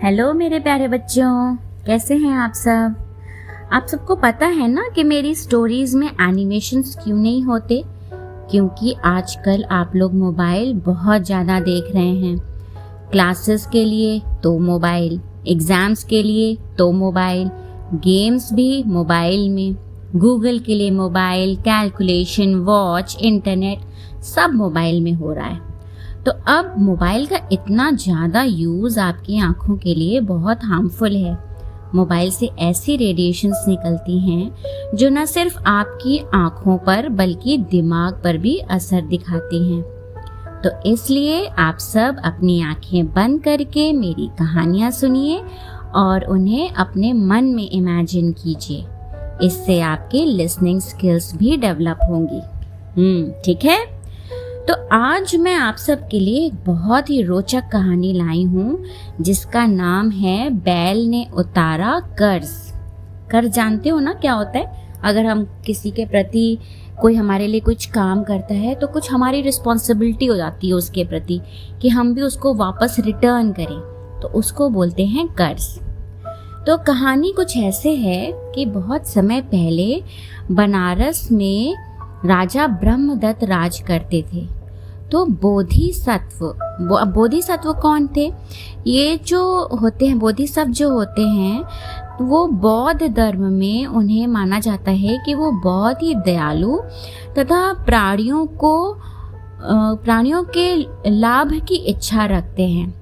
Hello मेरे प्यारे बच्चों, कैसे हैं आप सब। आप सबको पता है ना कि मेरी स्टोरीज में एनिमेशंस क्यों नहीं होते। क्योंकि आजकल आप लोग मोबाइल बहुत ज़्यादा देख रहे हैं। क्लासेस के लिए तो मोबाइल, एग्ज़ाम्स के लिए तो मोबाइल, गेम्स भी मोबाइल में, गूगल के लिए मोबाइल, कैलकुलेशन, वॉच, इंटरनेट सब मोबाइल में हो रहा है। तो अब मोबाइल का इतना ज़्यादा यूज़ आपकी आँखों के लिए बहुत हार्मफुल है। मोबाइल से ऐसी रेडिएशंस निकलती हैं जो न सिर्फ आपकी आँखों पर बल्कि दिमाग पर भी असर दिखाती हैं। तो इसलिए आप सब अपनी आँखें बंद करके मेरी कहानियाँ सुनिए और उन्हें अपने मन में इमेजिन कीजिए। इससे आपके लिसनिंग स्किल्स भी डेवलप होंगी। ठीक है। तो आज मैं आप सब के लिए एक बहुत ही रोचक कहानी लाई हूँ जिसका नाम है बैल ने उतारा कर्ज। कर्ज जानते हो ना क्या होता है। अगर हम किसी के प्रति कोई हमारे लिए कुछ काम करता है तो कुछ हमारी रिस्पॉन्सिबिलिटी हो जाती है उसके प्रति कि हम भी उसको वापस रिटर्न करें, तो उसको बोलते हैं कर्ज। तो कहानी कुछ ऐसे है कि बहुत समय पहले बनारस में राजा ब्रह्मदत्त राज करते थे। तो बोधिसत्व कौन थे? ये जो होते हैं बोधिसत्व जो होते हैं वो बौद्ध धर्म में उन्हें माना जाता है कि वो बहुत ही दयालु तथा प्राणियों के लाभ की इच्छा रखते हैं।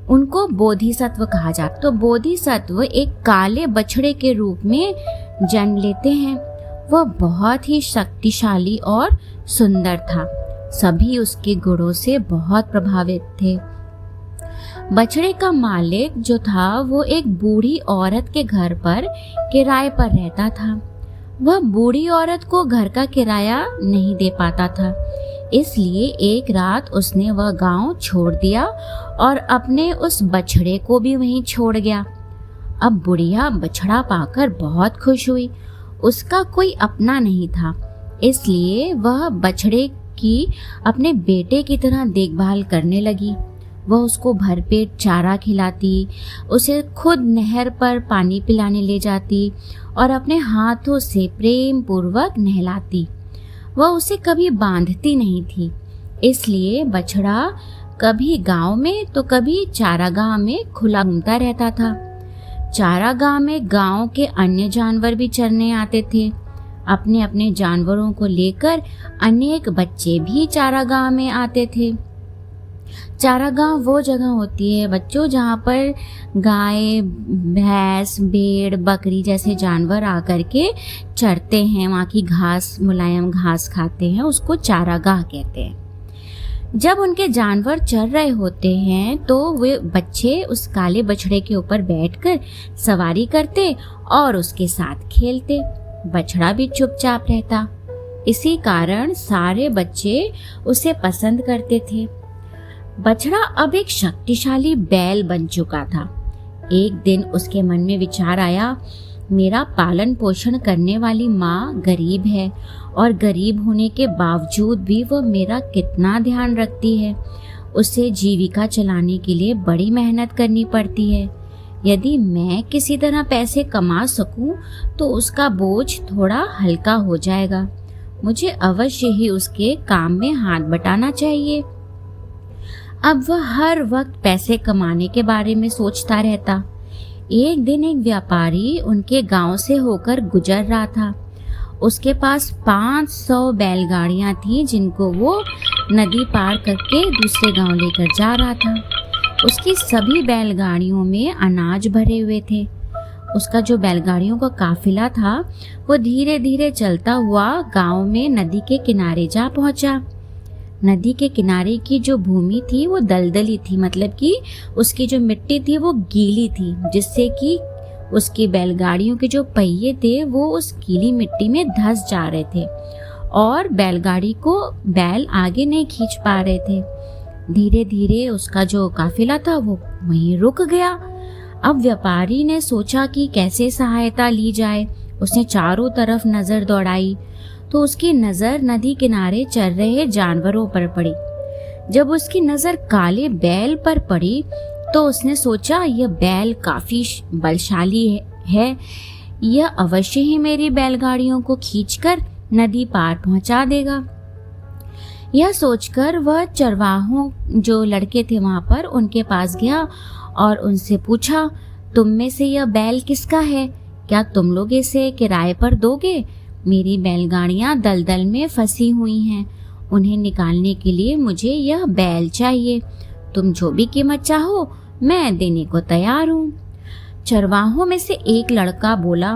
उनको बोधिसत्व कहा जाता। तो बोधिसत्व एक काले बछड़े के रूप में जन्म लेते हैं। वह बहुत ही शक्तिशाली और सुंदर था। सभी उसके गुणों से बहुत प्रभावित थे। बछड़े का मालिक जो था वो एक बूढ़ी औरत के घर पर किराए पर रहता था। वह बूढ़ी औरत को घर का किराया नहीं दे पाता था, इसलिए एक रात उसने वह गांव छोड़ दिया और अपने उस बछड़े को भी वहीं छोड़ गया। अब बुढ़िया बछड़ा पाकर बहुत खुश हुई। उसका कोई अपना नहीं था, इसलिए वह बछड़े की अपने बेटे की तरह देखभाल करने लगी। वह उसको भरपेट चारा खिलाती, उसे खुद नहर पर पानी पिलाने ले जाती और अपने हाथों से प्रेम पूर्वक नहलाती। वह उसे कभी बांधती नहीं थी, इसलिए बछड़ा कभी गांव में तो कभी चारागाह में खुला घूमता रहता था। चारागाह में गांव के अन्य जानवर भी चरने आते थे। अपने अपने जानवरों को लेकर अनेक बच्चे भी चारागाह में आते थे। चारागाह वो जगह होती है बच्चों जहाँ पर गाय, भैंस, भेड़, बकरी जैसे जानवर आकर के चरते हैं। वहाँ की घास, मुलायम घास खाते हैं, उसको चारागाह कहते हैं। जब उनके जानवर चर रहे होते हैं तो वे बच्चे उस काले बछड़े के ऊपर बैठकर सवारी करते और उसके साथ खेलते। बछड़ा भी चुपचाप रहता। इसी कारण सारे बच्चे उसे पसंद करते थे। बछड़ा अब एक शक्तिशाली बैल बन चुका था। एक दिन उसके मन में विचार आया, मेरा पालन पोषण करने वाली माँ गरीब है और गरीब होने के बावजूद भी वह मेरा कितना ध्यान रखती है। उसे जीविका चलाने के लिए बड़ी मेहनत करनी पड़ती है। यदि मैं किसी तरह पैसे कमा सकूं तो उसका बोझ थोड़ा हल्का हो जाएगा। मुझे अवश्य ही उसके काम में हाथ बटाना चाहिए। अब वह हर वक्त पैसे कमाने के बारे में सोचता रहता। एक दिन एक व्यापारी उनके गांव से होकर गुजर रहा था। उसके पास 500 बैलगाड़ियां थी जिनको वो नदी पार करके दूसरे गांव लेकर जा रहा था। उसकी सभी बैलगाड़ियों में अनाज भरे हुए थे। उसका जो बैलगाड़ियों का काफिला था वो धीरे धीरे चलता हुआ गांव में नदी के किनारे जा पहुंचा। नदी के किनारे की जो भूमि थी वो दलदली थी, मतलब कि उसकी जो मिट्टी थी वो गीली थी, जिससे कि उसकी बैलगाड़ियों के जो पहिए थे वो उस गीली मिट्टी में धंस जा रहे थे और बैलगाड़ी को बैल आगे नहीं खींच पा रहे थे। धीरे धीरे उसका जो काफिला था वो वहीं रुक गया। अब व्यापारी ने सोचा कि कैसे सहायता ली जाए। उसने चारों तरफ नजर दौड़ाई तो उसकी नजर नदी किनारे चल रहे जानवरों पर पड़ी। जब उसकी नजर काले बैल पर पड़ी तो उसने सोचा यह बैल काफी बलशाली है, यह अवश्य ही मेरी बैलगाड़ियों को खींचकर नदी पार पहुंचा देगा। यह सोचकर वह चरवाहों जो लड़के थे वहां पर उनके पास गया और उनसे पूछा, तुम में से यह बैल किसका है? क्या तुम लोग इसे किराए पर दोगे? मेरी बैलगाड़ियां दलदल में फंसी हुई हैं, उन्हें निकालने के लिए मुझे यह बैल चाहिए। तुम जो भी कीमत चाहो मैं देने को तैयार हूँ। चरवाहों में से एक लड़का बोला,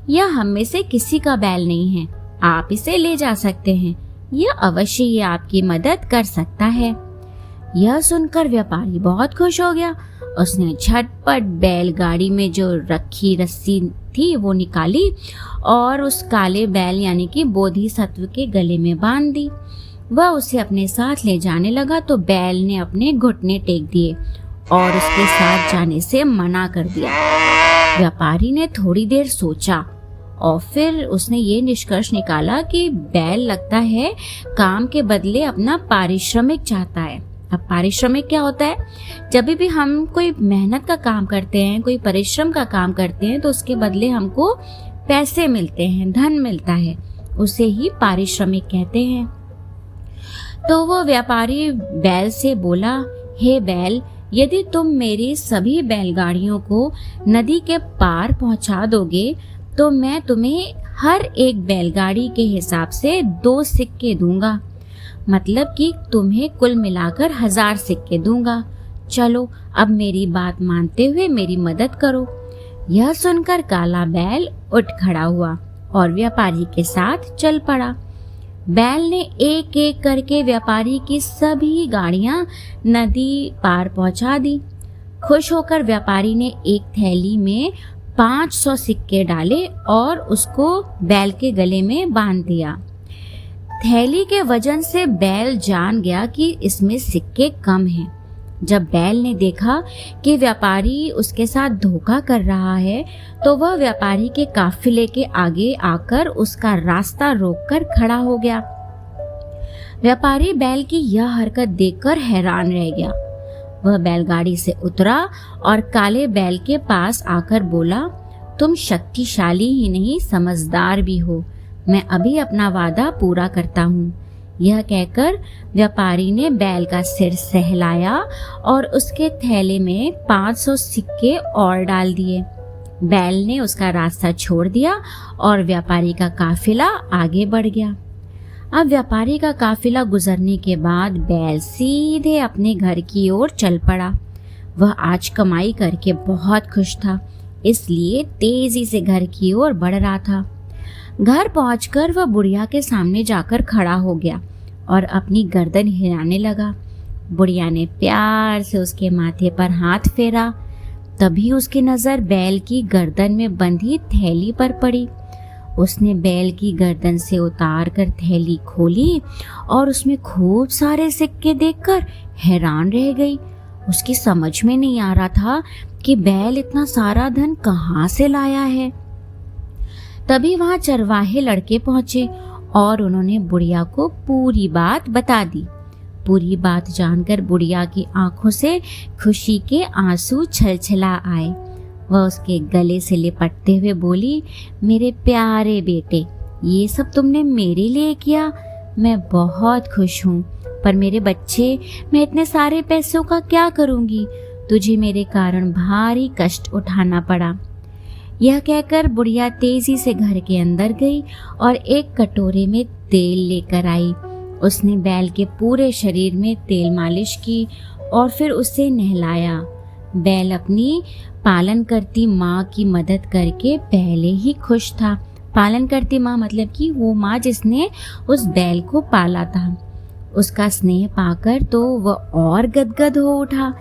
यह हम में से किसी का बैल नहीं है, आप इसे ले जा सकते हैं, यह अवश्य ही आपकी मदद कर सकता है। यह सुनकर व्यापारी बहुत खुश हो गया। उसने झटपट बैलगाड़ी में जो रखी रस्सी थी वो निकाली और उस काले बैल यानी कि बोधिसत्व के गले में बांध दी। वह उसे अपने साथ ले जाने लगा तो बैल ने अपने घुटने टेक दिए और उसके साथ जाने से मना कर दिया। व्यापारी ने थोड़ी देर सोचा और फिर उसने ये निष्कर्ष निकाला कि बैल लगता है काम के बदले अपना पारिश्रमिक चाहता है। अब पारिश्रमिक क्या होता है? जब भी हम कोई मेहनत का काम करते हैं, कोई परिश्रम का काम करते हैं तो उसके बदले हमको पैसे मिलते हैं, धन मिलता है, उसे ही पारिश्रमिक कहते हैं। तो वो व्यापारी बैल से बोला, हे बैल, यदि तुम मेरी सभी बैलगाड़ियों को नदी के पार पहुंचा दोगे तो मैं तुम्हें हर एक बैलगाड़ी के हिसाब से 2 सिक्के दूंगा, मतलब कि तुम्हें कुल मिलाकर 1000 सिक्के दूंगा। चलो अब मेरी बात मानते हुए मेरी मदद करो। यह सुनकर काला बैल उठ खड़ा हुआ और व्यापारी के साथ चल पड़ा। बैल ने एक एक करके व्यापारी की सभी गाड़ियां नदी पार पहुंचा दी। खुश होकर व्यापारी ने एक थैली में 500 सिक्के डाले और उसको बैल के गले में बांध दिया। थैली के वजन से बैल जान गया कि इसमें सिक्के कम हैं। जब बैल ने देखा कि व्यापारी उसके साथ धोखा कर रहा है तो वह व्यापारी के काफिले के आगे आकर उसका रास्ता रोककर खड़ा हो गया। व्यापारी बैल की यह हरकत देखकर हैरान रह गया। वह बैलगाड़ी से उतरा और काले बैल के पास आकर बोला, तुम शक्तिशाली ही नहीं समझदार भी हो, मैं अभी अपना वादा पूरा करता हूँ। यह कहकर व्यापारी ने बैल का सिर सहलाया और उसके थैले में 500 सिक्के और डाल दिए। बैल ने उसका रास्ता छोड़ दिया और व्यापारी का काफिला आगे बढ़ गया। अब व्यापारी का काफिला गुजरने के बाद बैल सीधे अपने घर की ओर चल पड़ा। वह आज कमाई करके बहुत खुश था, इसलिए तेजी से घर की ओर बढ़ रहा था। घर पहुंचकर वह बुढ़िया के सामने जाकर खड़ा हो गया और अपनी गर्दन हिलाने लगा। बुढ़िया ने प्यार से उसके माथे पर हाथ फेरा। तभी उसकी नजर बैल की गर्दन में बंधी थैली पर पड़ी। उसने बैल की गर्दन से उतार कर थैली खोली और उसमें खूब सारे सिक्के देखकर हैरान रह गई। उसकी समझ में नहीं आ रहा था कि बैल इतना सारा धन कहाँ से लाया है। तभी वहां चरवाहे लड़के पहुंचे और उन्होंने बुढ़िया को पूरी बात बता दी। पूरी बात जानकर बुढ़िया की आंखों से खुशी के आंसू छलछला आए। वह उसके गले से लिपटते हुए बोली, मेरे प्यारे बेटे, ये सब तुमने मेरे लिए किया, मैं बहुत खुश हूँ। पर मेरे बच्चे, मैं इतने सारे पैसों का क्या करूँगी? तुझे मेरे कारण भारी कष्ट उठाना पड़ा। यह कहकर बुढ़िया तेजी से घर के अंदर गई और एक कटोरे में तेल लेकर आई। उसने बैल के पूरे शरीर में तेल मालिश की और फिर उसे नहलाया। बैल अपनी पालन करती माँ की मदद करके पहले ही खुश था। पालन करती माँ मतलब कि वो माँ जिसने उस बैल को पाला था। उसका स्नेह पाकर तो वह और गदगद हो उठा।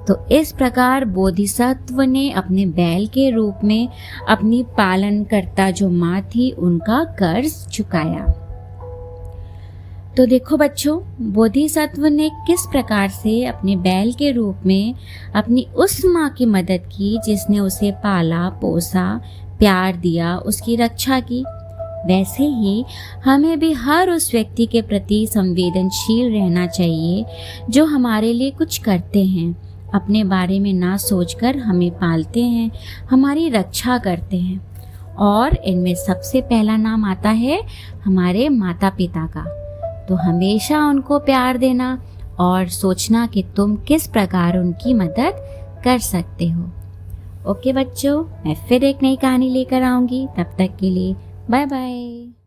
तो इस प्रकार बोधिसत्व ने अपने बैल के रूप में अपनी पालनकर्ता जो माँ थी उनका कर्ज चुकाया। तो देखो बच्चों, बोधिसत्व ने किस प्रकार से अपने बैल के रूप में अपनी उस माँ की मदद की जिसने उसे पाला पोसा, प्यार दिया, उसकी रक्षा की। वैसे ही हमें भी हर उस व्यक्ति के प्रति संवेदनशील रहना चाहिए जो हमारे लिए कुछ करते हैं, अपने बारे में ना सोचकर हमें पालते हैं, हमारी रक्षा करते हैं। और इनमें सबसे पहला नाम आता है हमारे माता पिता का। तो हमेशा उनको प्यार देना और सोचना कि तुम किस प्रकार उनकी मदद कर सकते हो। ओके बच्चों, मैं फिर एक नई कहानी लेकर आऊंगी। तब तक के लिए बाय बाय।